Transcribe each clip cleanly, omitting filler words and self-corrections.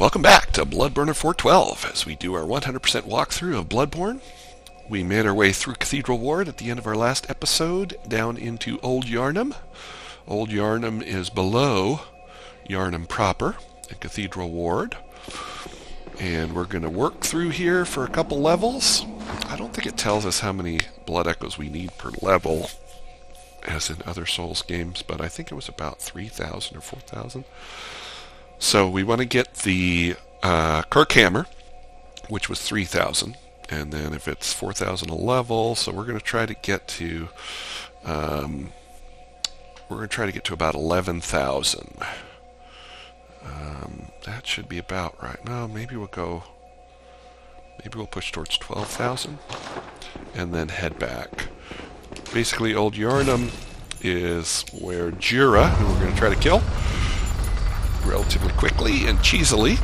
Welcome back to Bloodburner 412 as we do our 100% walkthrough of Bloodborne. We made our way through Cathedral Ward at the end of our last episode down into Old Yharnam. Old Yharnam is below Yharnam proper at Cathedral Ward. And we're going to work through here for a couple levels. I don't think it tells us how many blood echoes we need per level as in other Souls games, but I think it was about 3,000 or 4,000. So we want to get the Kirk Hammer, which was 3,000, and then if it's 4,000 a level, so we're going to try to get to about 11,000. That should be about right. No, maybe we'll push towards 12,000, and then head back. Basically, Old Yharnam is where Djura, who we're going to try to kill relatively quickly and cheesily,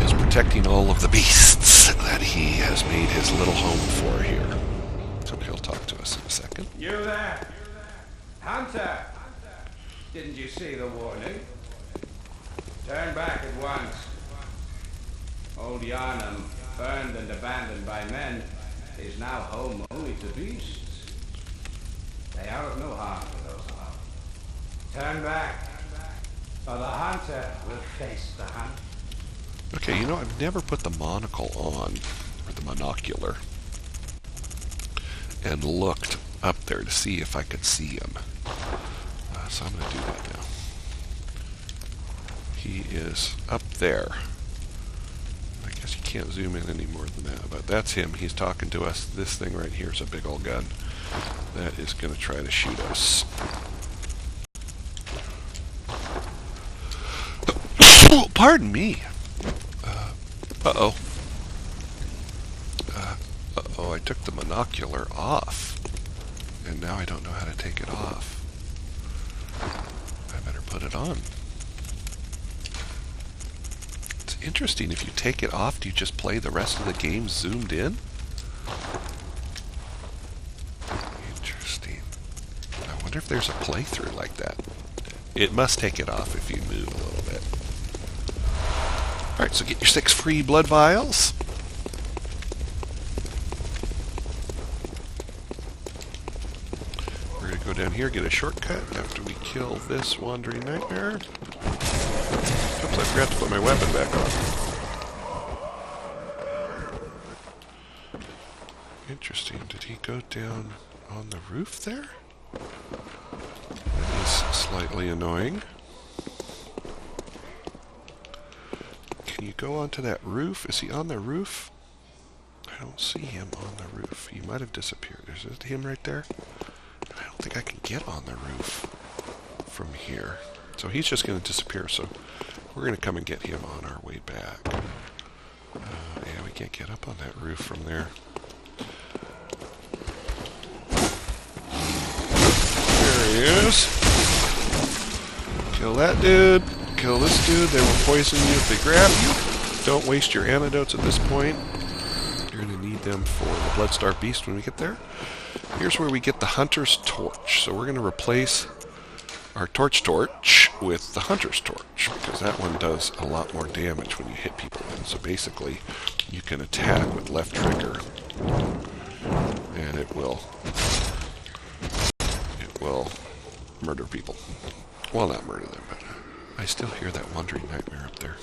is protecting all of the beasts that he has made his little home for here. So he'll talk to us in a second. You there? Hunter! Didn't you see the warning? Turn back at once. Old Yharnam, burned and abandoned by men, is now home only to beasts. They are of no harm to those above. Turn back, or the hunter will face the hunt. Okay, you know, I've never put the monocle on, or the monocular, and looked up there to see if I could see him. So I'm going to do that now. He is up there. I guess you can't zoom in any more than that, but that's him. He's talking to us. This thing right here is a big old gun that is going to try to shoot us. Oh, pardon me. Uh-oh. Uh-oh, I took the monocular off, and now I don't know how to take it off. I better put it on. It's interesting, if you take it off, do you just play the rest of the game zoomed in? Interesting. I wonder if there's a playthrough like that. It must take it off if you move a little bit. Alright, so get your 6 free blood vials. We're going to go down here, get a shortcut after we kill this wandering nightmare. Oops, I forgot to put my weapon back on. Interesting. Did he go down on the roof there? That is slightly annoying. Can you go onto that roof? Is he on the roof? I don't see him on the roof. He might have disappeared. Is it him right there? I don't think I can get on the roof from here. So he's just going to disappear, so we're going to come and get him on our way back. Yeah, we can't get up on that roof from there. There he is. Kill that dude. Kill this dude. They will poison you if they grab you. Don't waste your antidotes at this point. You're going to need them for the Bloodstar Beast when we get there. Here's where we get the Hunter's Torch. So we're going to replace our Torch with the Hunter's Torch, because that one does a lot more damage when you hit people. And so basically, you can attack with left trigger, and it will murder people. Well, not murder them, but I still hear that wandering nightmare up there.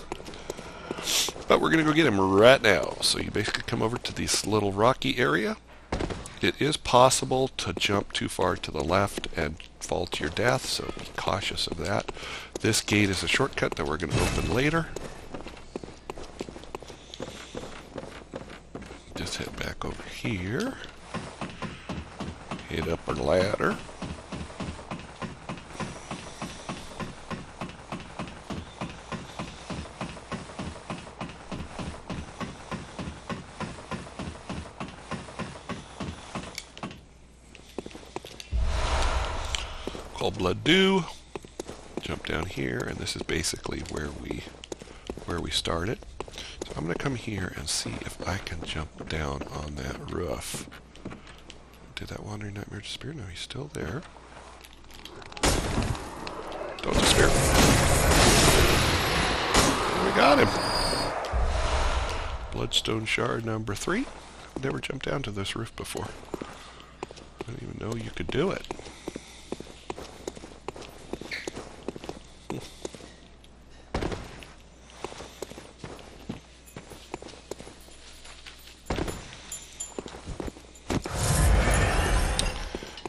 But we're going to go get him right now. So you basically come over to this little rocky area. It is possible to jump too far to the left and fall to your death, so be cautious of that. This gate is a shortcut that we're going to open later. Just head back over here. Head up our ladder. Called Blood Dew. Jump down here, and this is basically where we started. So I'm going to come here and see if I can jump down on that roof. Did that wandering nightmare disappear? No, he's still there. Don't despair. got him. Bloodstone shard number 3. Never jumped down to this roof before. I didn't even know you could do it.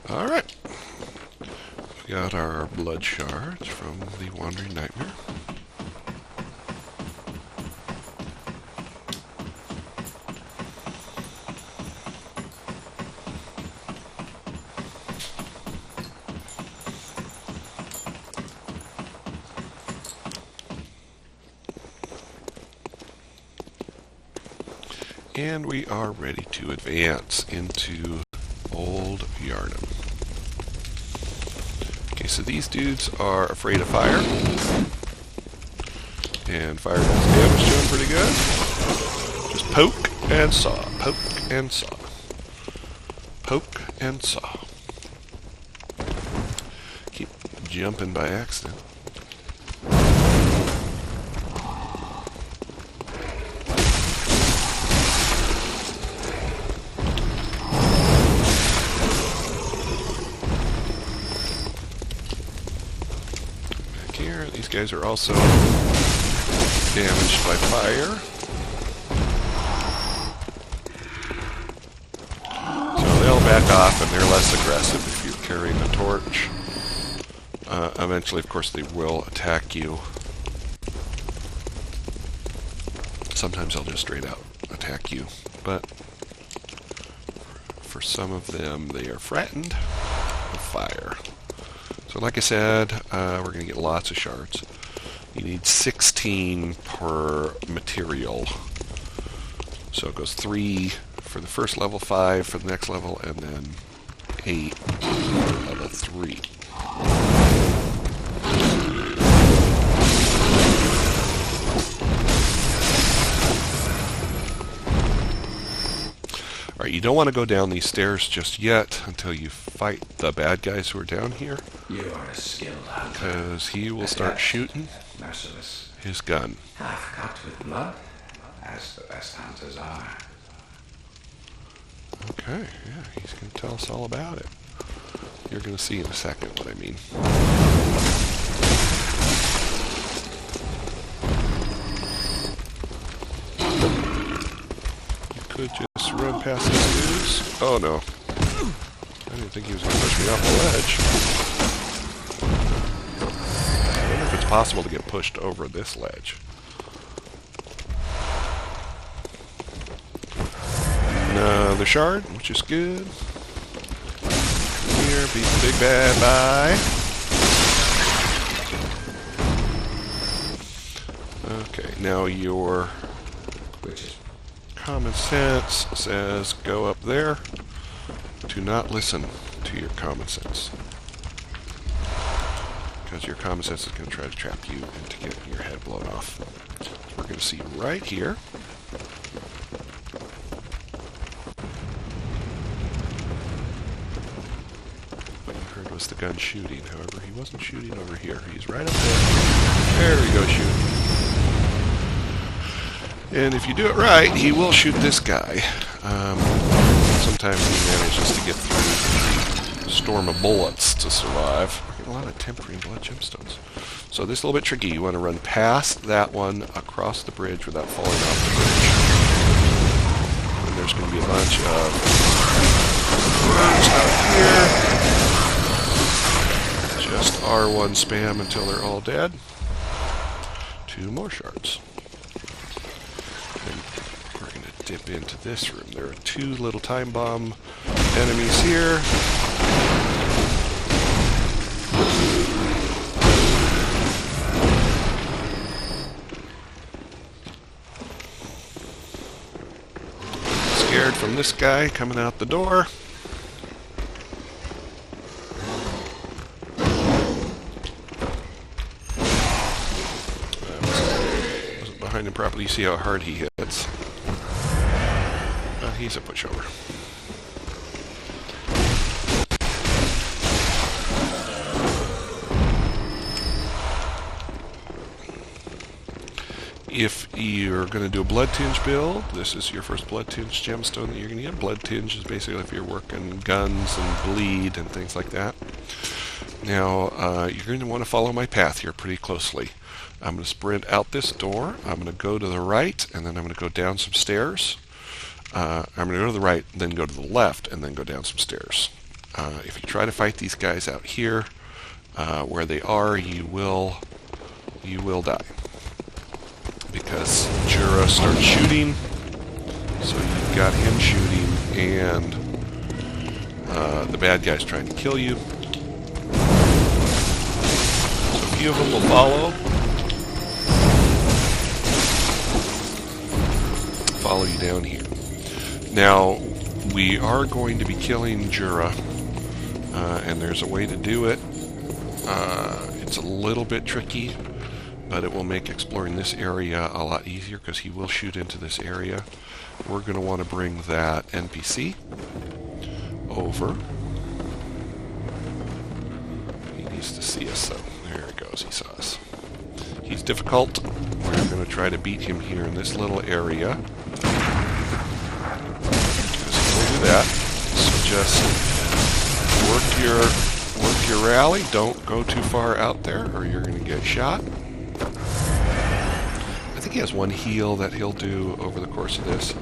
Alright. We got our blood shards from the Wandering Nightmare. And we are ready to advance into Old Yarnum. Okay, so these dudes are afraid of fire. And fire does damage to them pretty good. Just poke and saw, poke and saw. Poke and saw. Keep jumping by accident. These guys are also damaged by fire. So they'll back off and they're less aggressive if you're carrying a torch. Eventually, of course, they will attack you. Sometimes they'll just straight out attack you. But for some of them, they are frightened of fire. So like I said, we're going to get lots of shards. You need 16 per material. So it goes 3 for the first level, 5 for the next level, and then 8 for level 3. Alright, you don't want to go down these stairs just yet until you fight the bad guys who are down here. You are a skilled hunter. Because he will start shooting Merciless. his gun. Half cut with blood, as the best hunters are. Okay, yeah, he's going to tell us all about it. You're going to see in a second what I mean. You could just run past these dudes. Oh no. I didn't think he was going to push me off the ledge. I wonder if it's possible to get pushed over this ledge. Another shard, which is good. Here, beat the big bad by. Okay, now your common sense says go up there. Do not listen to your common sense. Because your common sense is going to try to trap you into getting your head blown off. So we're going to see right here. What you heard was the gun shooting. However, he wasn't shooting over here. He's right up there. There we go, shooting. And if you do it right, he will shoot this guy. Sometimes he manages to get through the storm of bullets to survive. I get a lot of tempering blood gemstones. So this is a little bit tricky. You want to run past that one across the bridge without falling off the bridge. And there's going to be a bunch of out here. Just R1 spam until they're all dead. 2 more shards. Dip into this room. There are 2 little time bomb enemies here. Scared from this guy coming out the door. Wasn't behind him properly. You see how hard he hits. He's a pushover. If you're going to do a blood tinge build, this is your first blood tinge gemstone that you're going to get. Blood tinge is basically if you're working guns and bleed and things like that. Now, you're going to want to follow my path here pretty closely. I'm going to sprint out this door. I'm going to go to the right, and then I'm going to go down some stairs. I'm going to go to the right, then go to the left, and then go down some stairs. If you try to fight these guys out here, where they are, you will die. Because Djura starts shooting, so you've got him shooting, and the bad guy's trying to kill you. So a few of them will follow you down here. Now, we are going to be killing Djura, and there's a way to do it. It's a little bit tricky, but it will make exploring this area a lot easier because he will shoot into this area. We're going to want to bring that NPC over. He needs to see us, though. There he goes, he saw us. He's difficult. We're going to try to beat him here in this little area. Because we'll do that. So just work your rally. Don't go too far out there or you're going to get shot. I think he has one heal that he'll do over the course of this. So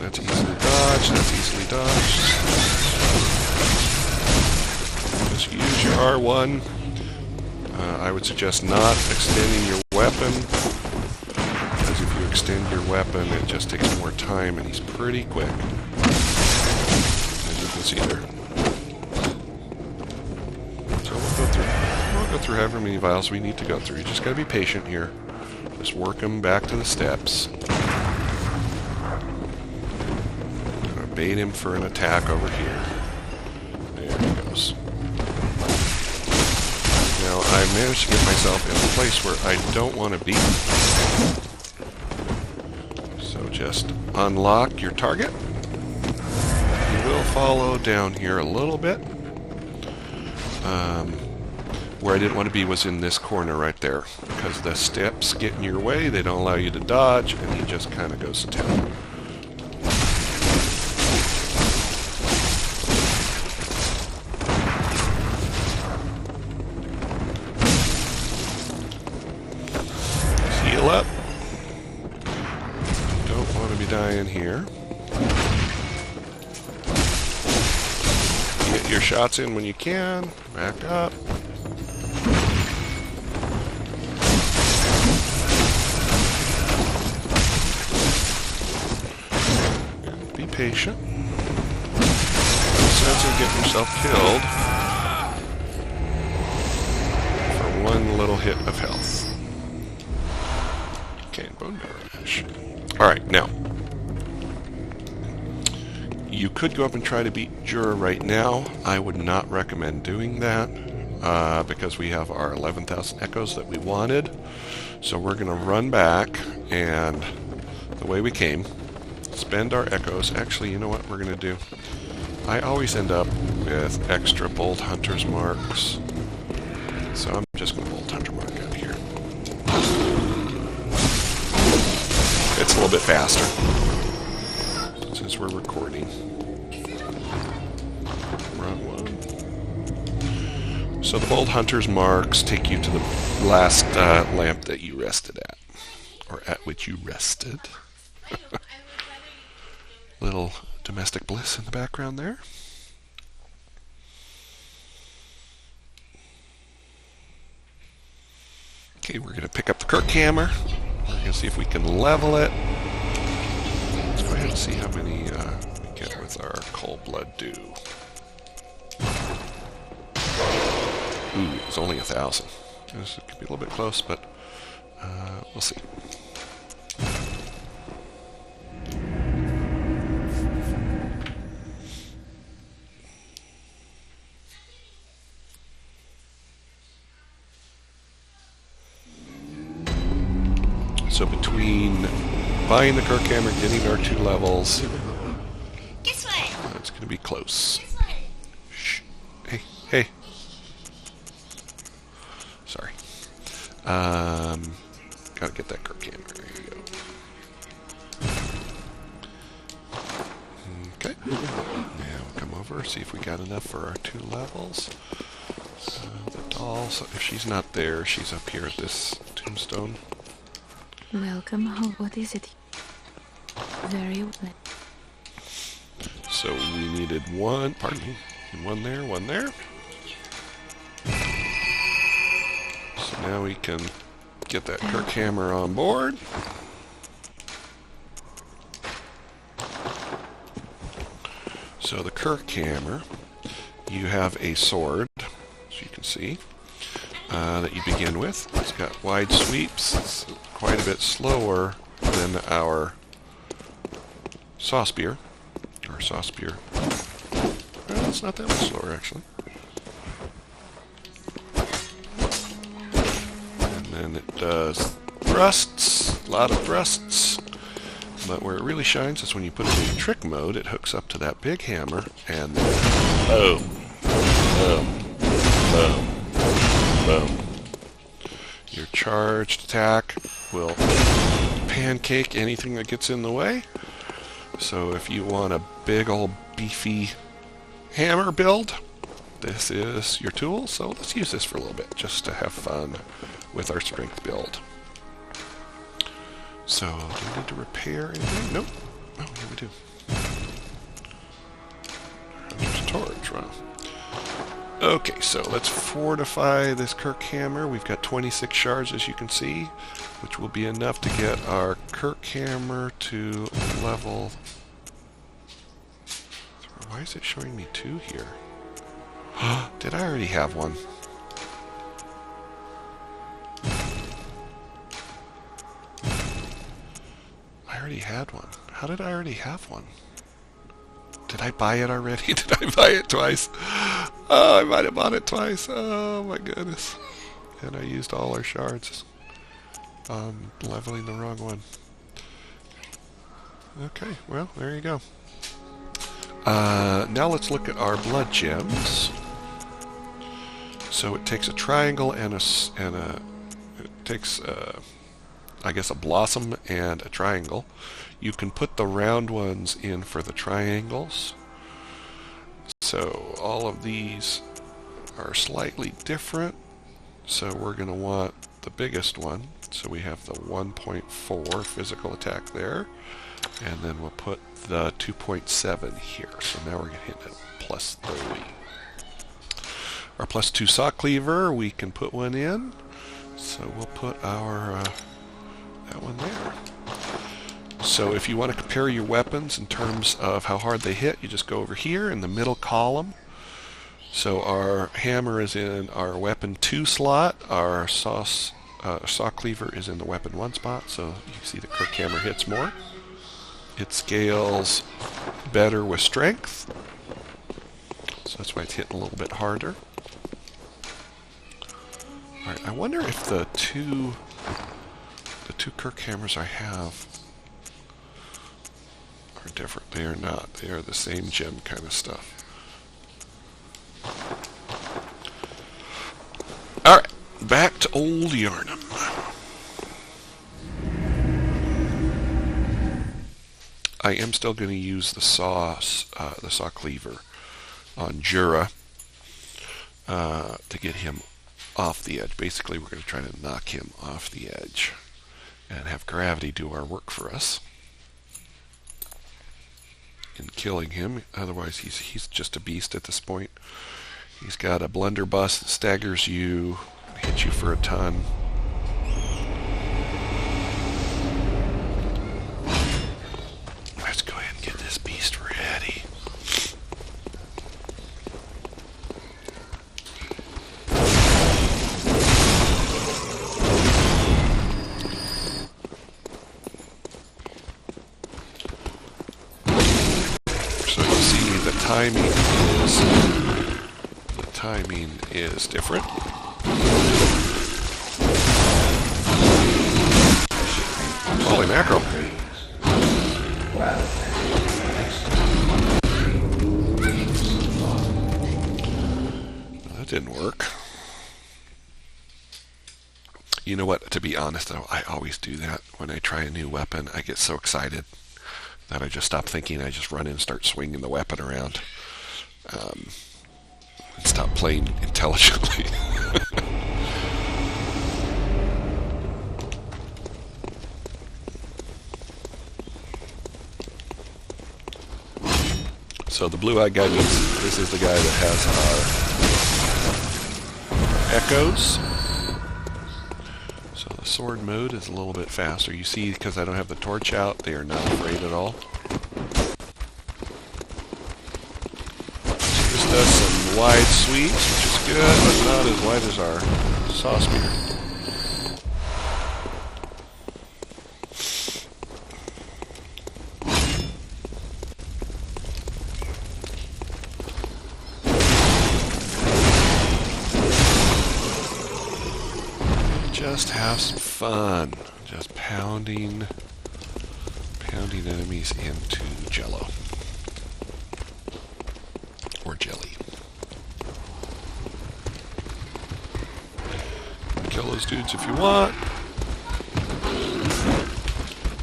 that's easily dodged. That's easily dodged. Just use your R1. I would suggest not extending your weapon, because if you extend your weapon, it just takes more time, and he's pretty quick, as you can see there. So we'll go through however many vials we need to go through. You just got to be patient here. Just work them back to the steps. I'm going to bait him for an attack over here. There he goes. Now, I managed to get myself in a place where I don't want to be. So just unlock your target. You will follow down here a little bit. Where I didn't want to be was in this corner right there, because the steps get in your way, they don't allow you to dodge, and he just kind of goes to town. Heal up. Don't want to be dying here. Get your shots in when you can. Back up. Be patient. No sense in getting yourself killed for one little hit of health. Okay, bone barrage. Alright, now. You could go up and try to beat Djura right now. I would not recommend doing that because we have our 11,000 echoes that we wanted. So we're going to run back and the way we came, spend our echoes. Actually, you know what we're going to do? I always end up with extra bolt hunter's marks. So I'm just going to bolt hunter mark out here. It's a little bit faster since we're recording. Wrong one. So the bolt hunter's marks take you to the last lamp that you rested at, or at which you rested. Little domestic bliss in the background there. Okay, we're going to pick up the Kirk hammer. We're going to see if we can level it. Let's go ahead and see how many we get with our cold blood dew. Ooh, it's only 1,000. This could be a little bit close, but we'll see. So between buying the Kirk hammer and getting our 2 levels, Guess what? it's going to be close. Guess what? Shh. Hey, hey. Sorry. Gotta get that Kirk hammer. There you go. Okay. Now we'll come over, see if we got enough for our 2 levels. The doll, so if she's not there, she's up here at this tombstone. Welcome home. What is it? Very well. So we needed 1, pardon me, 1 there, 1 there. So now we can get that Kirk hammer on board. So the Kirk hammer, you have a sword, as you can see, that you begin with. It's got wide sweeps. It's quite a bit slower than our saw spear. Or saw spear. Well, it's not that much slower, actually. And then it does thrusts, a lot of thrusts. But where it really shines is when you put it in trick mode, it hooks up to that big hammer, and then boom, boom, boom, boom. Your charged attack will pancake anything that gets in the way. So if you want a big old beefy hammer build, this is your tool. So let's use this for a little bit, just to have fun with our strength build. So, do we need to repair anything? Nope. Oh, here we do. There's torch, wow. Okay, so let's fortify this Kirk hammer. We've got 26 shards, as you can see, which will be enough to get our Kirk hammer to level... Why is it showing me 2 here? Did I already have one? I already had one. How did I already have one? Did I buy it already? Did I buy it twice? Oh, I might have bought it twice. Oh my goodness. And I used all our shards. Leveling the wrong one. Okay, well, there you go. Now let's look at our blood gems. So it takes a triangle and it takes I guess a blossom and a triangle. You can put the round ones in for the triangles. So all of these are slightly different. So we're going to want the biggest one. So we have the 1.4 physical attack there. And then we'll put the 2.7 here. So now we're going to hit it plus 30. Our plus 2 saw cleaver, we can put one in. So we'll put our that one there. So if you want to compare your weapons in terms of how hard they hit, you just go over here in the middle column. So our hammer is in our weapon 2 slot. Our saw cleaver is in the weapon 1 spot. So you can see the Kirk hammer hits more. It scales better with strength. So that's why it's hitting a little bit harder. Alright, I wonder if the two Kirk hammers I have are different. They are not. They are the same gem kind of stuff. Alright, back to old Yarnum. I am still going to use the saw cleaver on Djura to get him off the edge. Basically, we're going to try to knock him off the edge and have gravity do our work for us in killing him. Otherwise, he's just a beast at this point. He's got a blunderbuss that staggers you, hits you for a ton. Let's go ahead and get this beast ready. So you see the timing is different. Holy mackerel. That didn't work. know what? To be honest, though, I always do that when I try a new weapon. I get so excited that I just stop thinking. I just run in and start swinging the weapon around. And stop playing intelligently. So the blue-eyed guy means this is the guy that has our echoes. So the sword mode is a little bit faster. You see, because I don't have the torch out, they are not afraid at all. This does some wide sweeps, which is good, but not as wide as our saw spear. Just have some fun. Just pounding enemies into jello. Or jelly. Kill those dudes if you want.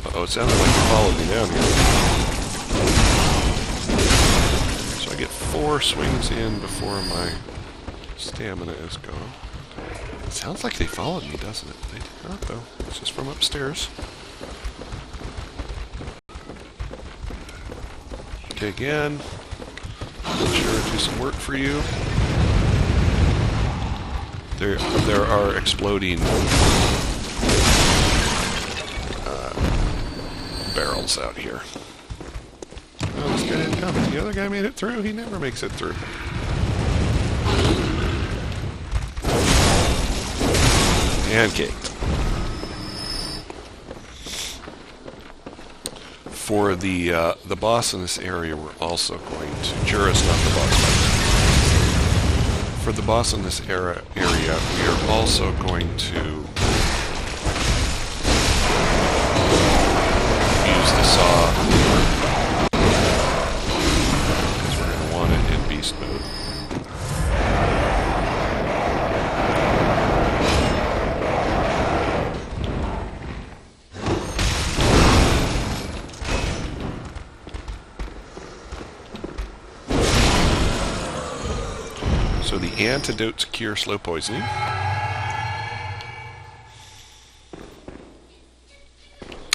Uh-oh, it sounded like you followed me down here. So I get 4 swings in before my stamina is gone. It sounds like they followed me, doesn't it? They did not, though. It's just from upstairs. Okay, again. Djura, do some work for you. There are exploding barrels out here. Oh, this guy didn't come. The other guy made it through. He never makes it through. Pancaked. For the boss in this area, we're also going to... Djura's not the boss fight. For the boss in this area, we are also going to use the saw, because we're going to want it in beast mode. So the antidotes cure slow poisoning.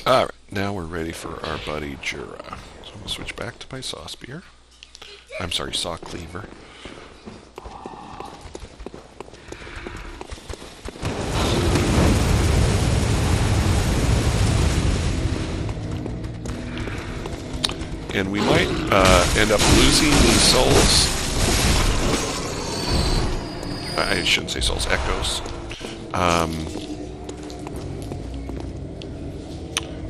Alright, now we're ready for our buddy Djura. So I'm going to switch back to my saw spear. I'm sorry, saw cleaver. And we might end up losing these souls. I shouldn't say souls, echoes.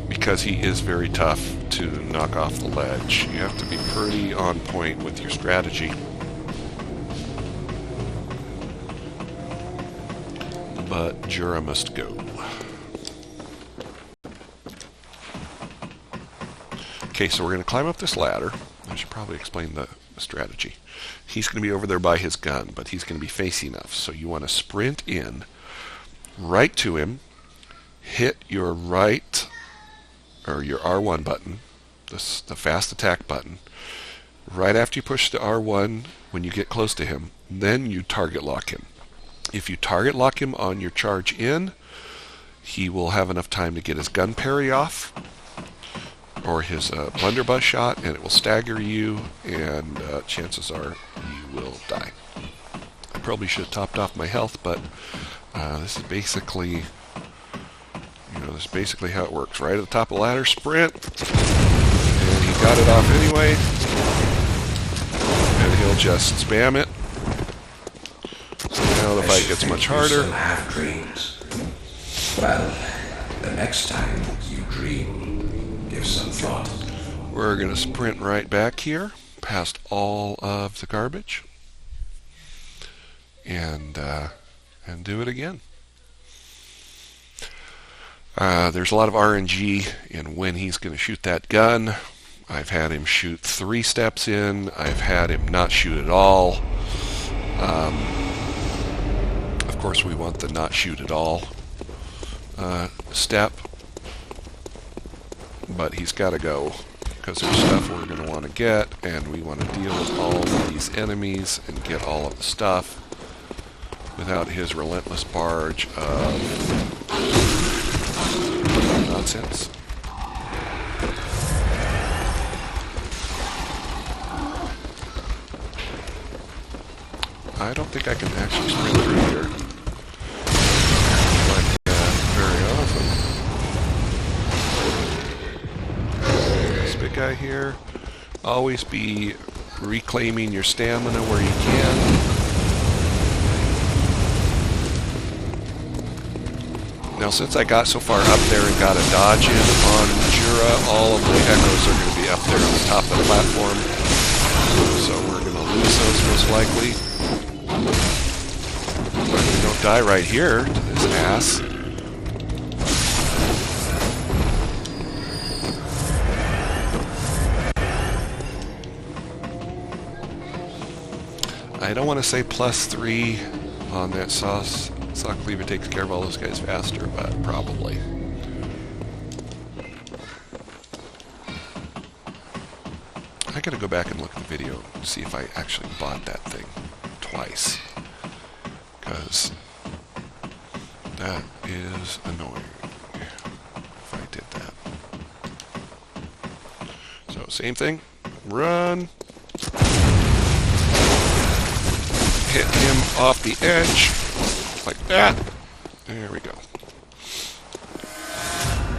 Because he is very tough to knock off the ledge. You have to be pretty on point with your strategy. But Djura must go. Okay, so we're going to climb up this ladder. I should probably explain the strategy. He's going to be over there by his gun, but he's going to be facing us. So you want to sprint in right to him, hit your right, or your R1 button, the fast attack button. Right after you push the R1, when you get close to him, then you target lock him. If you target lock him on your charge in, he will have enough time to get his gun parry off, or his blunderbuss shot, and it will stagger you, and chances are you will die. I probably should have topped off my health, but this is basically, this is basically how it works. Right at the top of the ladder, sprint, and he got it off anyway, and he'll just spam it. So now the fight gets much harder. You still have dreams. Well, the next time you dream, give some thought. We're going to sprint right back here, past all of the garbage, and do it again. There's a lot of RNG in when he's going to shoot that gun. I've had him shoot 3 steps in. I've had him not shoot at all. Of course, we want the not shoot at all. step, but he's got to go because there's stuff we're going to want to get, and we want to deal with all of these enemies and get all of the stuff without his relentless barge of nonsense. I don't think I can actually sprint through here like very often. This big guy here. Always be reclaiming your stamina where you can. Now, since I got so far up there and got a dodge in on Djura, all of the echoes are going to be up there on the top of the platform. So we're going to lose those most likely. But we don't die right here to this ass. I don't want to say +3 on that sauce. Saw Cleaver takes care of all those guys faster, but probably. I gotta go back and look at the video and see if I actually bought that thing twice. Because that is annoying if I did that. So, same thing. Run. Hit him off the edge. Like that. There we go.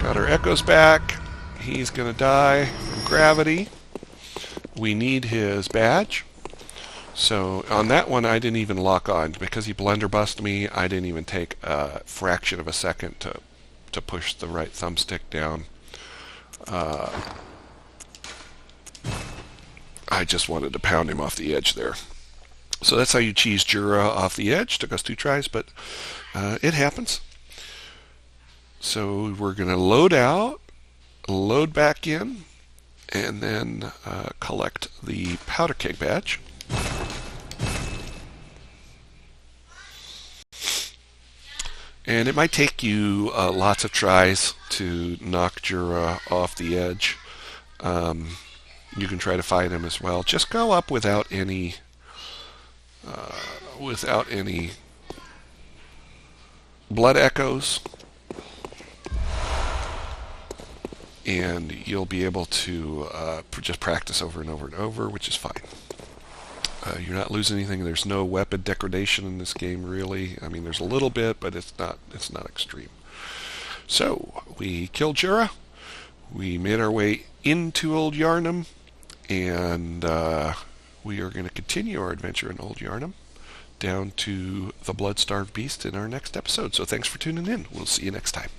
Got our echoes back. He's going to die from gravity. We need his badge. So on that one, I didn't even lock on. Because he blunderbussed me, I didn't even take a fraction of a second to push the right thumbstick down. I just wanted to pound him off the edge there. So that's how you cheese Djura off the edge. Took us 2 tries, but it happens. So we're going to load out, load back in, and then collect the powder keg badge. And it might take you lots of tries to knock Djura off the edge. You can try to fight him as well. Just go up without any blood echoes, and you'll be able to just practice over and over and over, which is fine. You're not losing anything. There's no weapon degradation in this game, really. I mean, there's a little bit, but it's not extreme. So we killed Djura. We made our way into Old Yharnam, and we are going to continue our adventure in Old Yharnam down to the Blood-Starved Beast in our next episode. So thanks for tuning in. We'll see you next time.